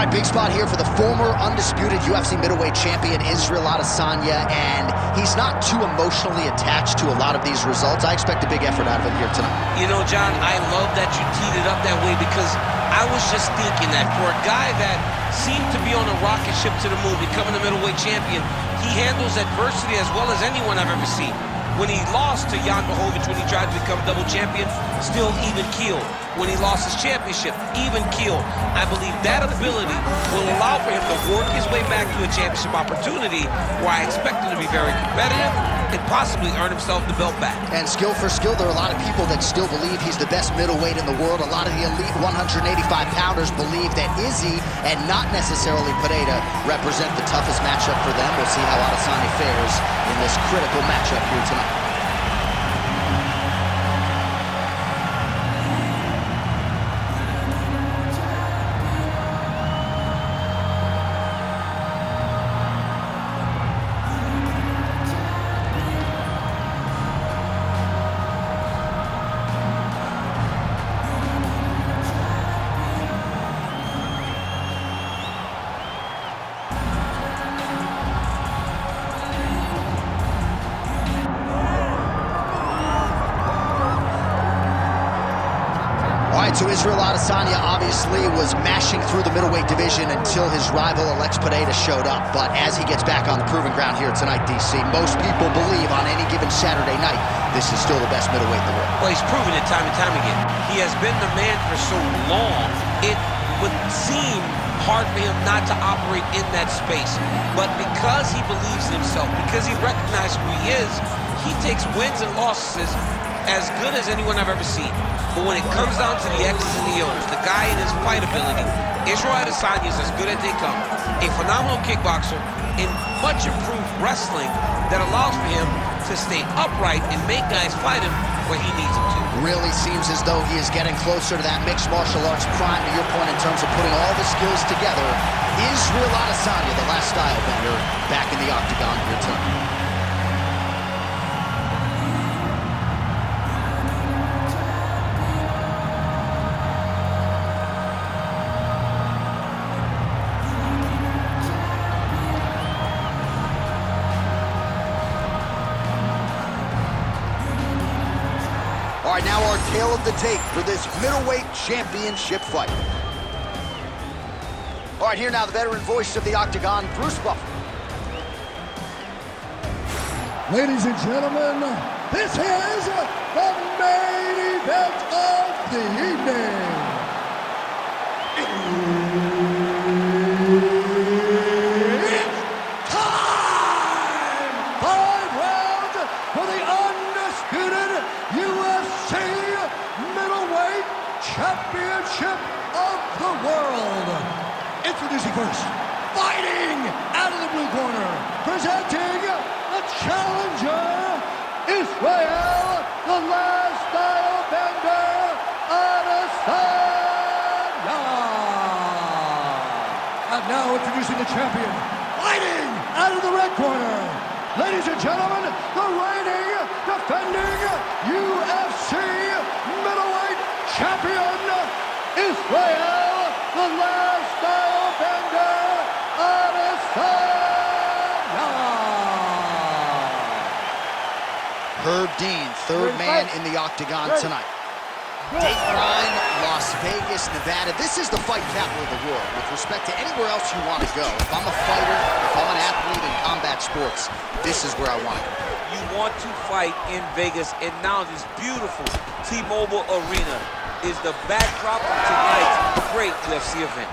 right, big spot here for the former undisputed UFC middleweight champion, Israel Adesanya, and he's not too emotionally attached to a lot of these results. I expect a big effort out of him here tonight. You know, John, I love that you teed it up that way, because I was just thinking that for a guy that seemed to be on a rocket ship to the moon, becoming a middleweight champion, he handles adversity as well as anyone I've ever seen. When he lost to Jan Blachowicz, when he tried to become double champion, still even keeled. When he lost his championship, even keeled. I believe that ability will allow for him to work his way back to a championship opportunity, where I expect him to be very competitive and possibly earn himself the belt back. And skill for skill, there are a lot of people that still believe he's the best middleweight in the world. A lot of the elite 185-pounders believe that Izzy and not necessarily Pereira represent the toughest matchup for them. We'll see how Adesanya fares in this critical matchup here tonight. So Israel Adesanya obviously was mashing through the middleweight division until his rival Alex Pereira showed up. But as he gets back on the proving ground here tonight, DC, most people believe on any given Saturday night, this is still the best middleweight in the world. Well, he's proven it time and time again. He has been the man for so long, it would seem hard for him not to operate in that space. But because he believes in himself, because he recognizes who he is, he takes wins and losses as good as anyone I've ever seen. But when it comes down to the X's and the O's, the guy in his fight ability, Israel Adesanya is as good as they come. A phenomenal kickboxer in much improved wrestling that allows for him to stay upright and make guys fight him where he needs them to. Really seems as though he is getting closer to that mixed martial arts prime, to your point, in terms of putting all the skills together. Israel Adesanya, the last style bender, back in the octagon here tonight. All right, now our tale of the tape for this middleweight championship fight. All right, here now the veteran voice of the octagon, Bruce Buffer. Ladies and gentlemen, this is the main event of the evening. It's time! 5 rounds for the undisputed UFC middleweight championship of the world. Introducing first, fighting out of the blue corner, presenting the challenger, Israel, the last style bender, Adesanya. And now introducing the champion, fighting out of the red corner, ladies and gentlemen, the reigning, defending UFC middleweight champion, Israel, the last style bender, Adesanya. Herb Dean, third man in the octagon tonight. Dateline, Las Vegas, Nevada. This is the fight capital of the world with respect to anywhere else you want to go. If I'm a fighter, if I'm an athlete in combat sports, this is where I want to go. You want to fight in Vegas, and now this beautiful T-Mobile Arena is the backdrop of tonight's great UFC event.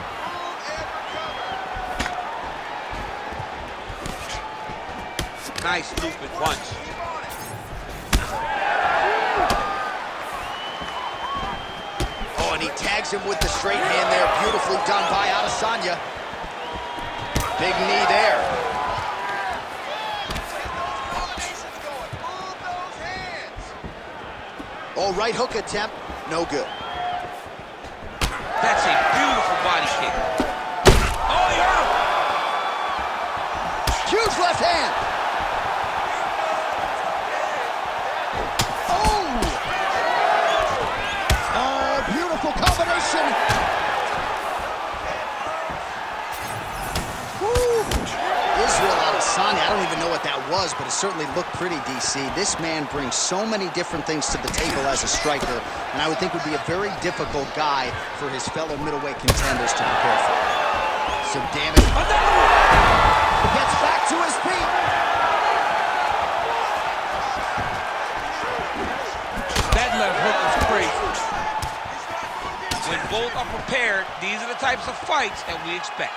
Nice looping punch. Oh, and he tags him with the straight hand there. Beautifully done by Adesanya. Big knee there. Oh, right hook attempt. No good. That's a beautiful body kick. Oh, yeah! Huge left hand. was, but it certainly looked pretty, DC. This man brings so many different things to the table as a striker, and I would think would be a very difficult guy for his fellow middleweight contenders to prepare for. Some damage. Another one! Gets back to his feet. That left hook was crazy. When both are prepared, these are the types of fights that we expect.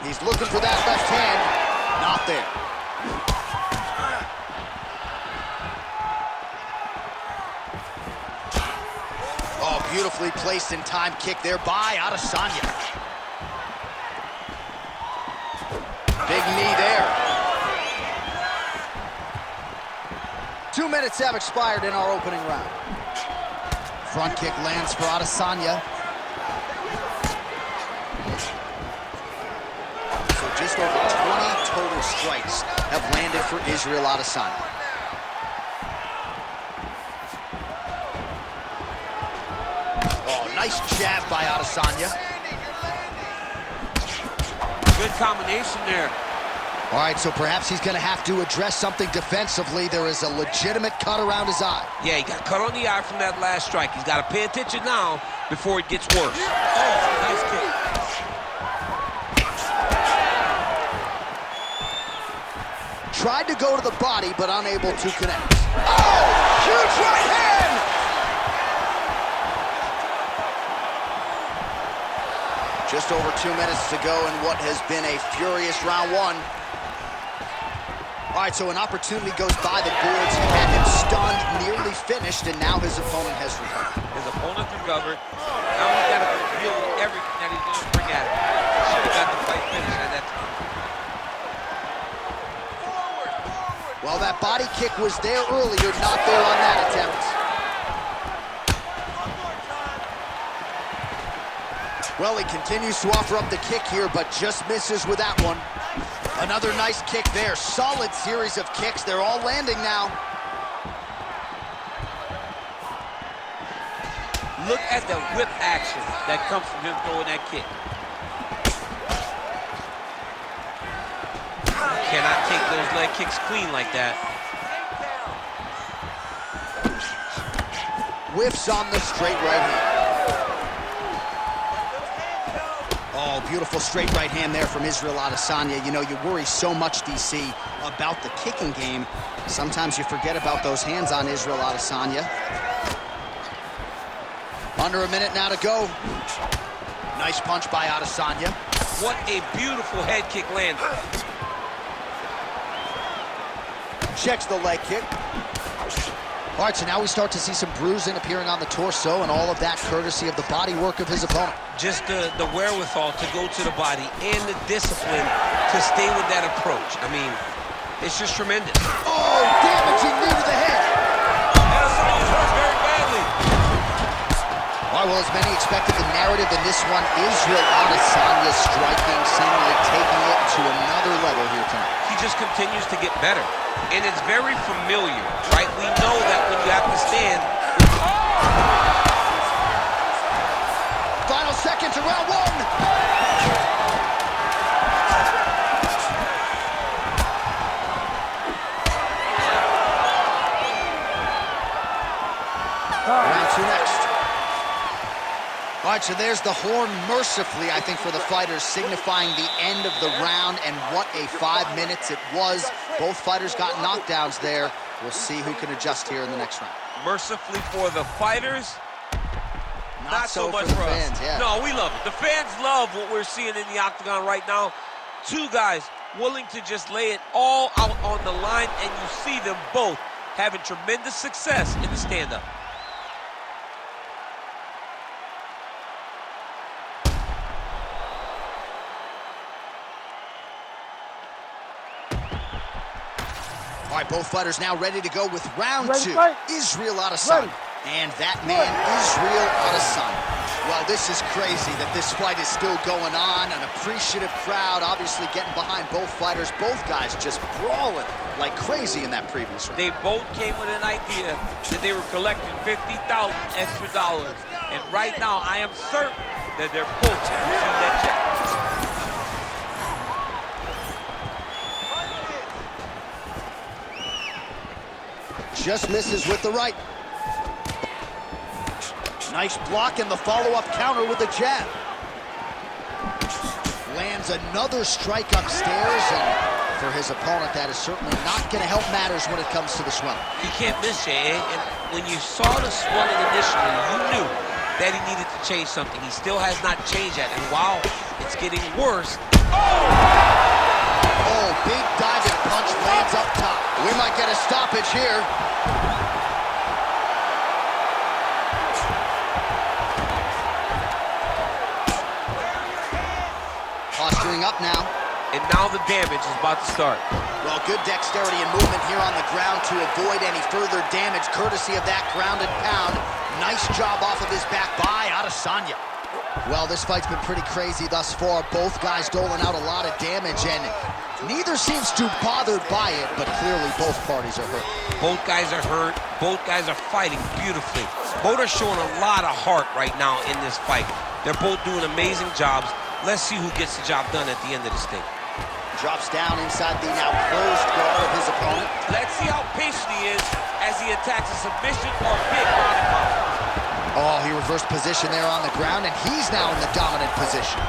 He's looking for that left hand. Not there. Oh, beautifully placed in time kick there by Adesanya. Big knee there. 2 minutes have expired in our opening round. Front kick lands for Adesanya. So just over 20 total strikes have landed for Israel Adesanya. Oh, nice jab by Adesanya. Good combination there. All right, so perhaps he's going to have to address something defensively. There is a legitimate cut around his eye. Yeah, he got cut on the eye from that last strike. He's got to pay attention now before it gets worse. Oh, nice kick. Tried to go to the body, but unable to connect. Oh, huge right hand! Just over 2 minutes to go in what has been a furious round one. All right, so an opportunity goes by the boards. He had him stunned, nearly finished, and now his opponent has recovered. His opponent recovered. Now he's got to deal with everything that he's going to bring at him. He should have got the fight finished at that time. Well, that body kick was there earlier, not there on that attempt. Well, he continues to offer up the kick here, but just misses with that one. Another nice kick there. Solid series of kicks. They're all landing now. Look at the whip action that comes from him throwing that kick. Cannot take those leg kicks clean like that. Whiffs on the straight right hand. Oh, beautiful straight right hand there from Israel Adesanya. You know, you worry so much, DC, about the kicking game. Sometimes you forget about those hands on Israel Adesanya. Under a minute now to go. Nice punch by Adesanya. What a beautiful head kick landed. Checks the leg kick. All right, so now we start to see some bruising appearing on the torso, and all of that courtesy of the body work of his opponent. Just the wherewithal to go to the body and the discipline to stay with that approach. I mean, it's just tremendous. Oh, damaging knee to the head. Adesanya's hurt very badly. All right, well, as many expected, the narrative in this one, Israel Adesanya striking, seemingly taking it to another level here tonight. He just continues to get better. And it's very familiar, right? We know that when you have to stand. Final seconds of round one. Round two next. All right, so there's the horn mercifully, I think, for the fighters, signifying the end of the round, and what a 5 minutes it was. Both fighters got knockdowns there. We'll see who can adjust here in the next round. Mercifully for the fighters, not so much for us. Fans, yeah. No, we love it. The fans love what we're seeing in the octagon right now. Two guys willing to just lay it all out on the line, and you see them both having tremendous success in the stand-up. All right, both fighters now ready to go with round two. Israel Adesanya. And that man, Israel Adesanya. Well, this is crazy that this fight is still going on. An appreciative crowd obviously getting behind both fighters. Both guys just brawling like crazy in that previous round. They both came with an idea that they were collecting $50,000 extra dollars. And right now, I am certain that they're both going to receive that check. Just misses with the right. Nice block and the follow-up counter with the jab. Lands another strike upstairs, and for his opponent, that is certainly not going to help matters when it comes to the swelling. He can't miss, Jay. And when you saw the swelling initially, you knew that he needed to change something. He still has not changed that, and while it's getting worse. Oh, big diving punch lands up top. We might get a stoppage here. Posturing up now. And now the damage is about to start. Well, good dexterity and movement here on the ground to avoid any further damage, courtesy of that ground and pound. Nice job off of his back by Adesanya. Well, this fight's been pretty crazy thus far. Both guys doling out a lot of damage, and neither seems too bothered by it, but clearly both parties are hurt. Both guys are hurt. Both guys are fighting beautifully. Both are showing a lot of heart right now in this fight. They're both doing amazing jobs. Let's see who gets the job done at the end of this thing. Drops down inside the now closed guard of his opponent. Let's see how patient he is as he attacks a submission or a big ground and pound. Oh, he reversed position there on the ground, and he's now in the dominant position.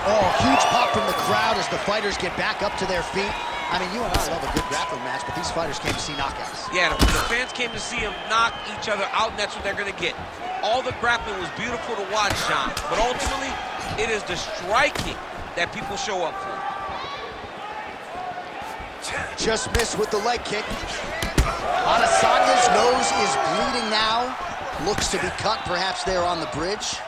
Oh, huge pop from the crowd as the fighters get back up to their feet. I mean, you and I love a good grappling match, but these fighters came to see knockouts. Yeah, the fans came to see them knock each other out, and that's what they're going to get. All the grappling was beautiful to watch, Sean, but ultimately, it is the striking that people show up for. Just missed with the leg kick. Adesanya's nose is bleeding now. Looks to be cut, perhaps there on the bridge.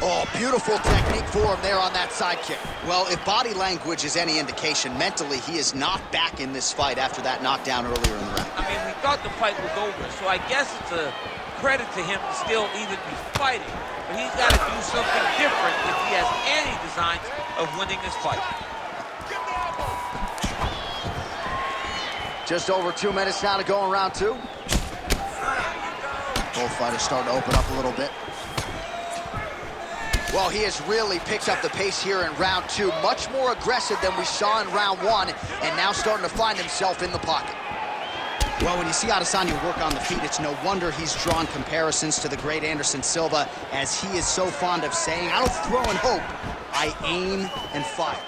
Oh, beautiful technique for him there on that side kick. Well, if body language is any indication, mentally he is not back in this fight after that knockdown earlier in the round. I mean, we thought the fight was over, so I guess it's a credit to him to still even be fighting. But he's got to do something different if he has any designs of winning this fight. Just over 2 minutes now to go in round two. Both fighters starting to open up a little bit. Well, he has really picked up the pace here in round two. Much more aggressive than we saw in round one, and now starting to find himself in the pocket. Well, when you see Adesanya work on the feet, it's no wonder he's drawn comparisons to the great Anderson Silva, as he is so fond of saying, I don't throw and hope, I aim and fire.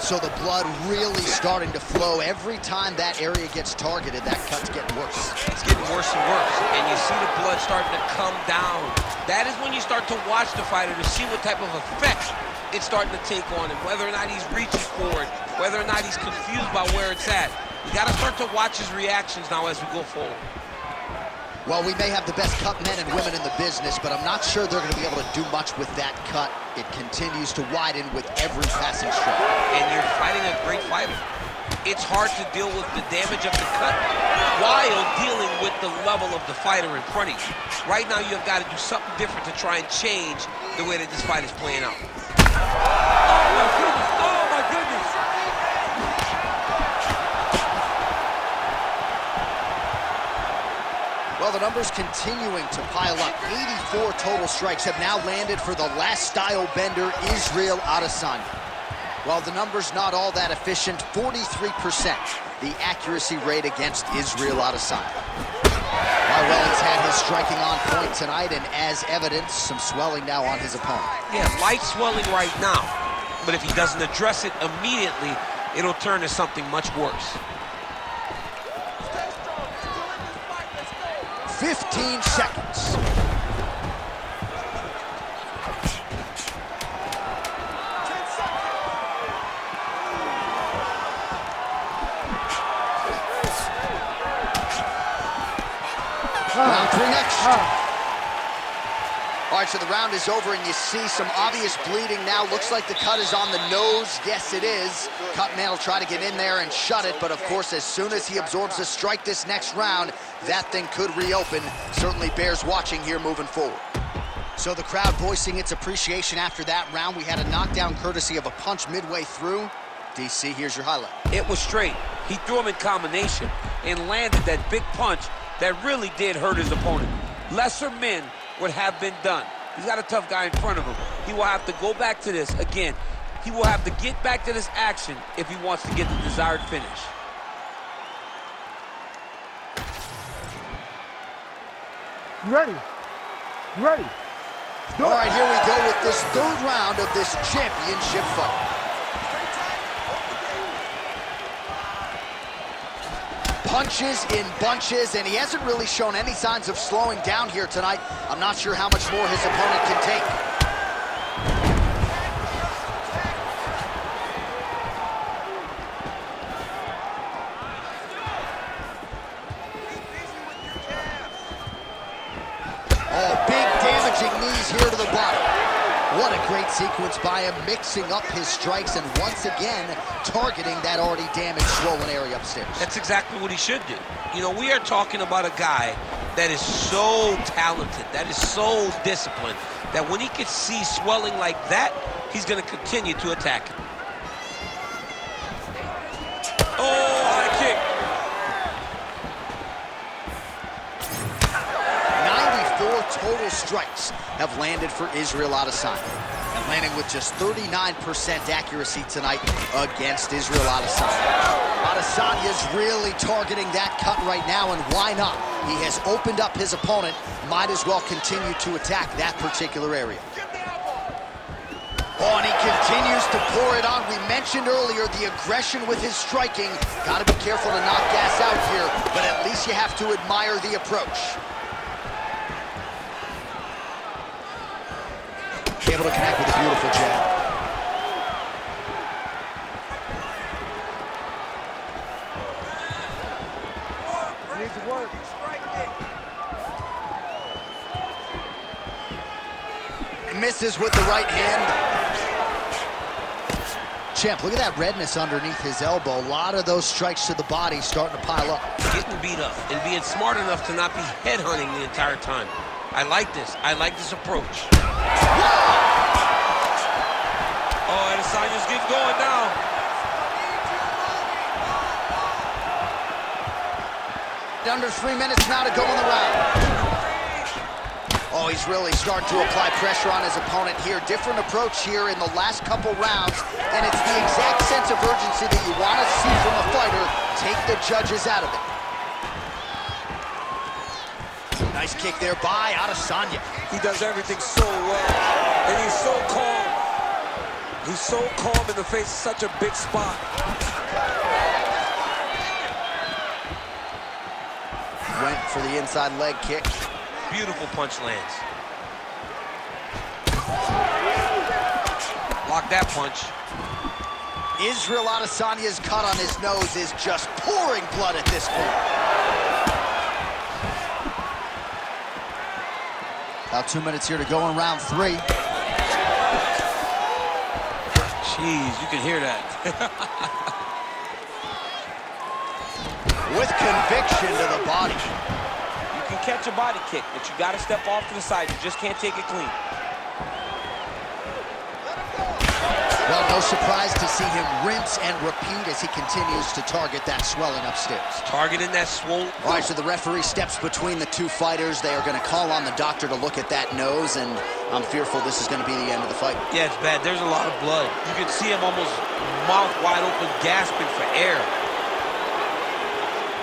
So the blood really starting to flow. Every time that area gets targeted, that cut's getting worse. It's getting worse and worse, and you see the blood starting to come down. That is when you start to watch the fighter to see what type of effect it's starting to take on him, whether or not he's reaching for it, whether or not he's confused by where it's at. You got to start to watch his reactions now as we go forward. Well, we may have the best cut men and women in the business, but I'm not sure they're going to be able to do much with that cut. It continues to widen with every passing stroke. And you're fighting a great fighter. It's hard to deal with the damage of the cut while dealing with the level of the fighter in front of you. Right now, you've got to do something different to try and change the way that this fight is playing out. Oh, my goodness. Oh, my goodness. Well, the numbers continuing to pile up. 84 total strikes have now landed for the last style bender, Israel Adesanya. While the number's not all that efficient, 43% the accuracy rate against Israel Adesanya. Well, he's had his striking on point tonight, and as evidence, some swelling now on his opponent. Yeah, light swelling right now, but if he doesn't address it immediately, it'll turn to something much worse. 15 seconds. Round three next. All right, so the round is over, and you see some obvious bleeding now. Looks like the cut is on the nose. Yes, it is. Cut man will try to get in there and shut it, but of course, as soon as he absorbs a strike this next round, that thing could reopen. Certainly bears watching here moving forward. So the crowd voicing its appreciation after that round. We had a knockdown courtesy of a punch midway through. DC, here's your highlight. It was straight. He threw him in combination and landed that big punch that really did hurt his opponent. Lesser men would have been done. He's got a tough guy in front of him. He will have to go back to this again. He will have to get back to this action if he wants to get the desired finish. Ready? Ready? All right, here we go with this third round of this championship fight. Punches in bunches, and he hasn't really shown any signs of slowing down here tonight. I'm not sure how much more his opponent can take. Oh, big damaging knees here to the body. What a great sequence by him, mixing up his strikes and once again targeting that already damaged, swollen area upstairs. That's exactly what he should do. You know, we are talking about a guy that is so talented, that is so disciplined, that when he can see swelling like that, he's going to continue to attack him. Oh, high kick. 94 total strikes have landed for Israel Adesanya, and landing with just 39% accuracy tonight against Israel Adesanya. Adesanya's really targeting that cut right now, and why not? He has opened up his opponent, might as well continue to attack that particular area. Oh, and he continues to pour it on. We mentioned earlier the aggression with his striking. Got to be careful to not gas out here, but at least you have to admire the approach. Able to connect with a beautiful jab. Needs to work. And misses with the right hand. Champ, look at that redness underneath his elbow. A lot of those strikes to the body starting to pile up. Getting beat up and being smart enough to not be headhunting the entire time. I like this. I like this approach. Oh, Adesanya's getting going now. Under 3 minutes now to go in the round. Oh, he's really starting to apply pressure on his opponent here. Different approach here in the last couple rounds, and it's the exact sense of urgency that you want to see from a fighter. Take the judges out of it. Nice kick there by Adesanya. He does everything so well, and he's so calm. He's so calm in the face of such a big spot. Went for the inside leg kick. Beautiful punch lands. Block that punch. Israel Adesanya's cut on his nose is just pouring blood at this point. About 2 minutes here to go in round 3. Jeez, you can hear that. With conviction to the body. You can catch a body kick, but you got to step off to the side. You just can't take it clean. Well, no surprise to see him rinse and repeat as he continues to target that swelling upstairs. Targeting that swollen. All right, so the referee steps between the two fighters. They are going to call on the doctor to look at that nose, and I'm fearful this is going to be the end of the fight. Yeah, it's bad. There's a lot of blood. You can see him almost mouth wide open, gasping for air.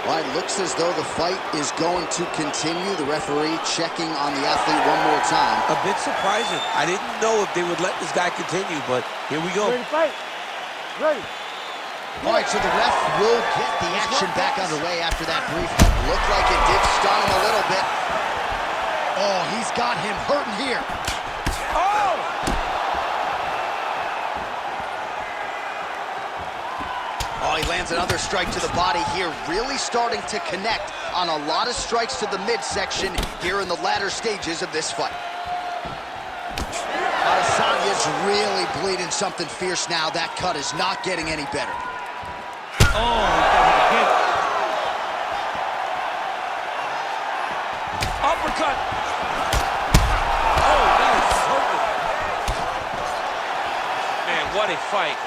All right, looks as though the fight is going to continue. The referee checking on the athlete one more time. A bit surprising. I didn't know if they would let this guy continue, but here we go. Ready to fight. Ready. All right, so the ref will get the action back underway after that brief. Looked like it did stun him a little bit. Oh, he's got him hurting here. Oh! Oh, he lands another strike to the body here, really starting to connect on a lot of strikes to the midsection here in the latter stages of this fight. Adesanya's really bleeding something fierce now. That cut is not getting any better. Oh, uppercut. Oh, that is perfect. Man, what a fight.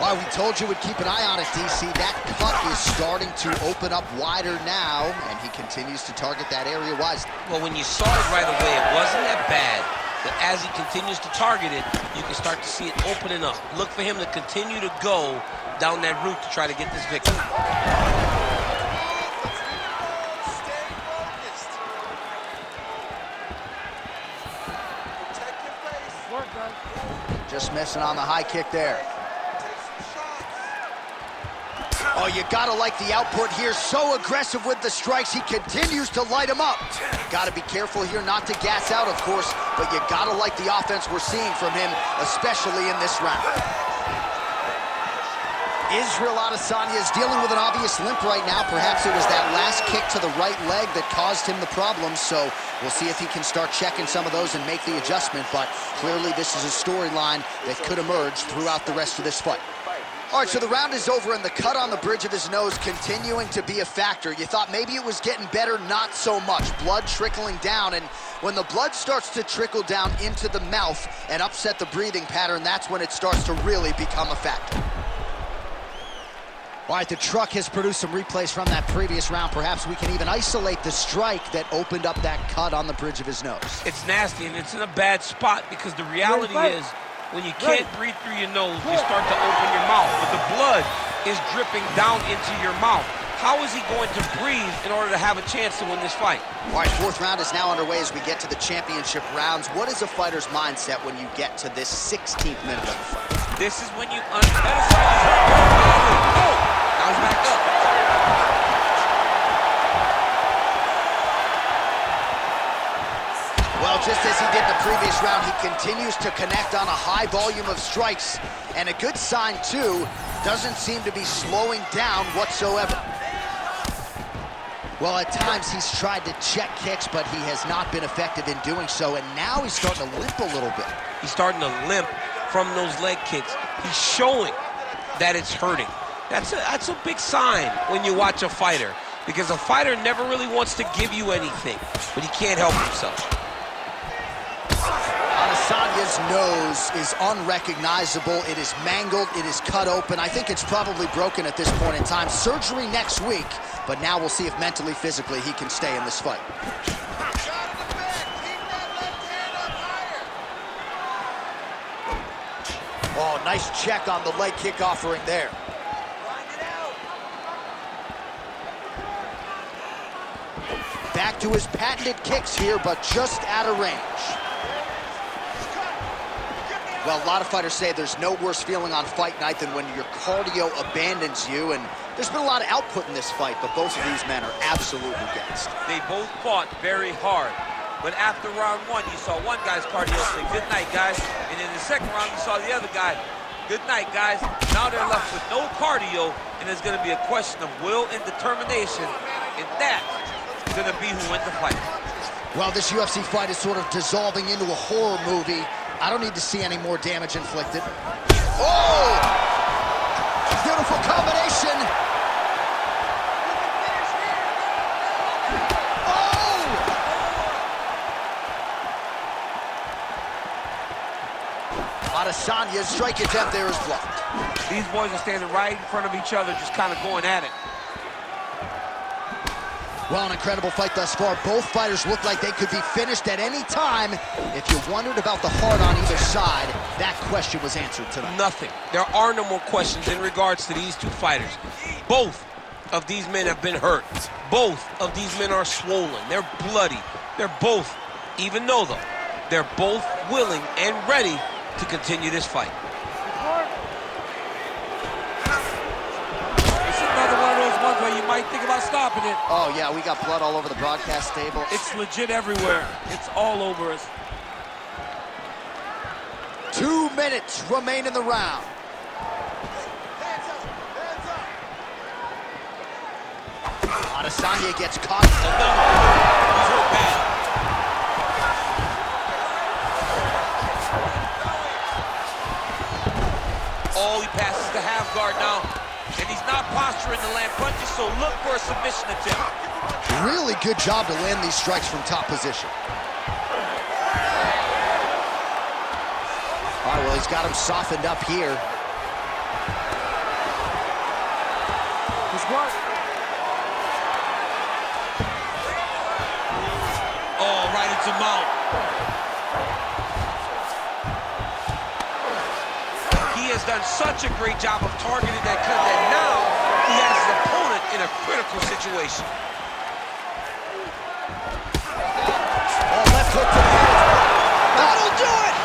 All right, we told you we'd keep an eye on it, DC. That cut is starting to open up wider now, and he continues to target that area wisely. Well, when you saw it right away, it wasn't that bad. But as he continues to target it, you can start to see it opening up. Look for him to continue to go down that route to try to get this victory. Stay focused. Protect your face. Work, guys. Just missing on the high kick there. Oh, you gotta like the output here. So aggressive with the strikes. He continues to light him up. Gotta be careful here not to gas out, of course, but you gotta like the offense we're seeing from him, especially in this round. Israel Adesanya is dealing with an obvious limp right now. Perhaps it was that last kick to the right leg that caused him the problem, so we'll see if he can start checking some of those and make the adjustment, but clearly this is a storyline that could emerge throughout the rest of this fight. All right, so the round is over, and the cut on the bridge of his nose continuing to be a factor. You thought maybe it was getting better, not so much. Blood trickling down, and when the blood starts to trickle down into the mouth and upset the breathing pattern, that's when it starts to really become a factor. All right, the truck has produced some replays from that previous round. Perhaps we can even isolate the strike that opened up that cut on the bridge of his nose. It's nasty, and it's in a bad spot because the reality is, when you can't breathe through your nose, you start to open your mouth, but the blood is dripping down into your mouth. How is he going to breathe in order to have a chance to win this fight? All right, fourth round is now underway as we get to the championship rounds. What is a fighter's mindset when you get to this 16th minute of the fight? This is when you Adesanya's hurt very badly. Oh, now he's back up. Well, just as he did in the previous round, he continues to connect on a high volume of strikes. And a good sign, too, doesn't seem to be slowing down whatsoever. Well, at times he's tried to check kicks, but he has not been effective in doing so. And now he's starting to limp a little bit. He's starting to limp from those leg kicks. He's showing that it's hurting. That's a big sign when you watch a fighter, because a fighter never really wants to give you anything, but he can't help himself. Adesanya's nose is unrecognizable. It is mangled. It is cut open. I think it's probably broken at this point in time. Surgery next week, but now we'll see if mentally, physically, he can stay in this fight. Oh, nice check on the leg kick offering there. Back to his patented kicks here, but just out of range. Well, a lot of fighters say there's no worse feeling on fight night than when your cardio abandons you, and there's been a lot of output in this fight, but both of these men are absolutely gassed. They both fought very hard, but after round one, you saw one guy's cardio say, "Good night, guys," and in the second round, you saw the other guy, "Good night, guys." Now they're left with no cardio, and it's going to be a question of will and determination, and that's going to be who wins the fight. Well, this UFC fight is sort of dissolving into a horror movie. I don't need to see any more damage inflicted. Oh! Beautiful combination. Oh! Adesanya's strike attempt there is blocked. These boys are standing right in front of each other, just kind of going at it. Well, an incredible fight thus far. Both fighters look like they could be finished at any time. If you wondered about the heart on either side, that question was answered tonight. Nothing. There are no more questions in regards to these two fighters. Both of these men have been hurt. Both of these men are swollen. They're bloody. They're both, even though they're both willing and ready to continue this fight. Where you might think about stopping it. Oh, yeah, we got blood all over the broadcast table. It's legit everywhere. It's all over us. 2 minutes remain in the round. Adesanya gets caught. He's hurt bad. Oh, he passes the half guard now. And he's not posturing to land punches, so look for a submission attempt. Really good job to land these strikes from top position. All right, well, he's got him softened up here. work. Oh, right into mount. He has done such a great job of targeting that cut that now he has his opponent in a critical situation. Oh, left hook to the head. That'll do it!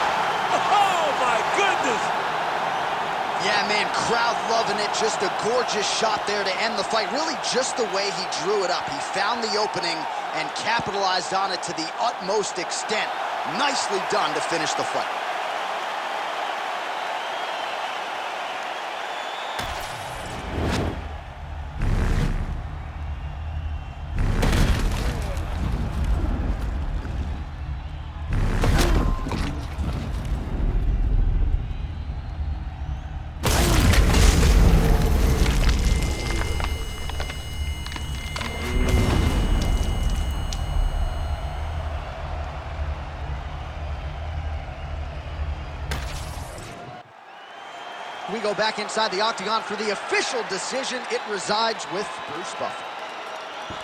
Oh, my goodness! Yeah, man, crowd loving it. Just a gorgeous shot there to end the fight. Really just the way he drew it up. He found the opening and capitalized on it to the utmost extent. Nicely done to finish the fight. We go back inside the octagon for the official decision. It resides with Bruce Buffer.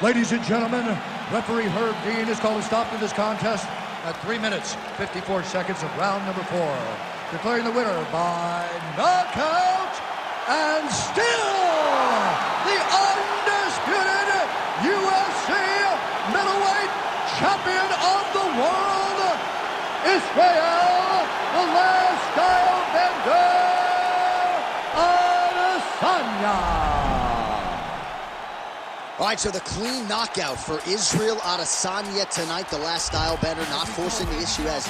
Ladies and gentlemen, referee Herb Dean has called a stop to this contest at 3 minutes, 54 seconds of round number 4. Declaring the winner by knockout and still the undisputed UFC middleweight champion of the world, Israel, the last style bender, Adesanya. All right, so the clean knockout for Israel Adesanya tonight. The last style bender, not forcing the issue as